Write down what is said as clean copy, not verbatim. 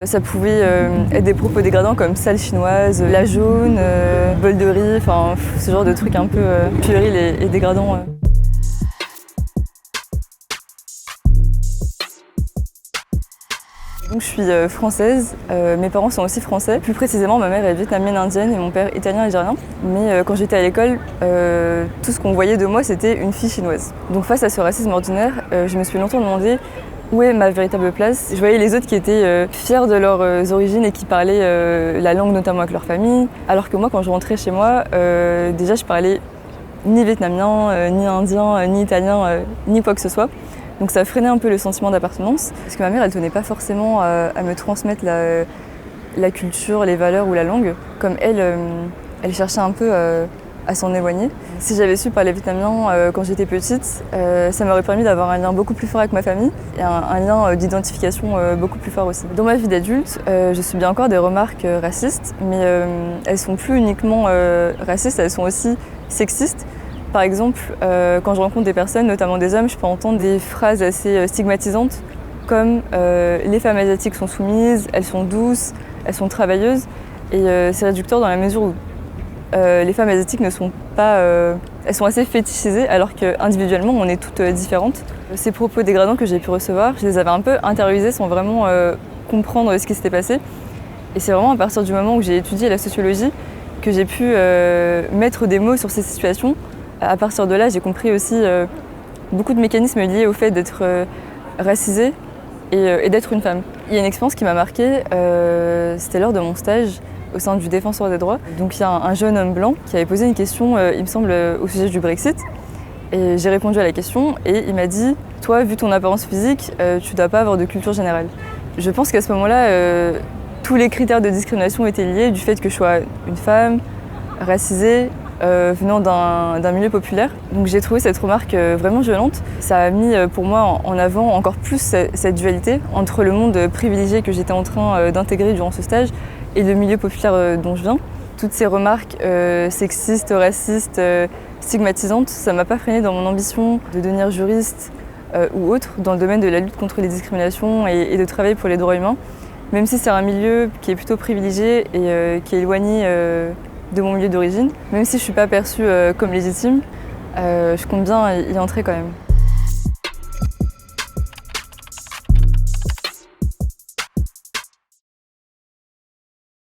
Ça pouvait être des propos dégradants comme sale chinoise, la jaune, bol de riz, enfin ce genre de trucs un peu puérils et dégradants. Donc, je suis française, mes parents sont aussi français. Plus précisément, ma mère est vietnamienne indienne et mon père italien algérien. Mais quand j'étais à l'école, tout ce qu'on voyait de moi, c'était une fille chinoise. Donc face à ce racisme ordinaire, je me suis longtemps demandé où est ma véritable place. Je voyais les autres qui étaient fiers de leurs origines et qui parlaient la langue notamment avec leur famille. Alors que moi, quand je rentrais chez moi, déjà je parlais ni vietnamien, ni indien, ni italien, ni quoi que ce soit. Donc ça freinait un peu le sentiment d'appartenance, parce que ma mère, elle tenait pas forcément à me transmettre la culture, les valeurs ou la langue, comme elle cherchait un peu à s'en éloigner. Si j'avais su parler vietnamien quand j'étais petite, ça m'aurait permis d'avoir un lien beaucoup plus fort avec ma famille et un lien d'identification beaucoup plus fort aussi. Dans ma vie d'adulte, je subis encore des remarques racistes, mais elles sont plus uniquement racistes, elles sont aussi sexistes. Par exemple, quand je rencontre des personnes, notamment des hommes, je peux entendre des phrases assez stigmatisantes comme les femmes asiatiques sont soumises, elles sont douces, elles sont travailleuses. Et c'est réducteur dans la mesure où les femmes asiatiques ne sont pas... elles sont assez fétichisées alors qu'individuellement on est toutes différentes. Ces propos dégradants que j'ai pu recevoir, je les avais un peu intériorisés sans vraiment comprendre ce qui s'était passé. Et c'est vraiment à partir du moment où j'ai étudié la sociologie que j'ai pu mettre des mots sur ces situations. À partir de là, j'ai compris aussi beaucoup de mécanismes liés au fait d'être racisée et d'être une femme. Il y a une expérience qui m'a marquée, c'était lors de mon stage au sein du Défenseur des droits. Donc il y a un jeune homme blanc qui avait posé une question, il me semble, au sujet du Brexit. Et j'ai répondu à la question et il m'a dit « Toi, vu ton apparence physique, tu ne dois pas avoir de culture générale ». Je pense qu'à ce moment-là, tous les critères de discrimination étaient liés du fait que je sois une femme, racisée, venant d'un milieu populaire. Donc j'ai trouvé cette remarque vraiment violente. Ça a mis pour moi en avant encore plus cette dualité entre le monde privilégié que j'étais en train d'intégrer durant ce stage et le milieu populaire dont je viens. Toutes ces remarques sexistes, racistes, stigmatisantes, ça m'a pas freiné dans mon ambition de devenir juriste ou autre dans le domaine de la lutte contre les discriminations et de travailler pour les droits humains, même si c'est un milieu qui est plutôt privilégié et qui est éloigné de mon milieu d'origine. Même si je ne suis pas perçue comme légitime, je compte bien y entrer quand même.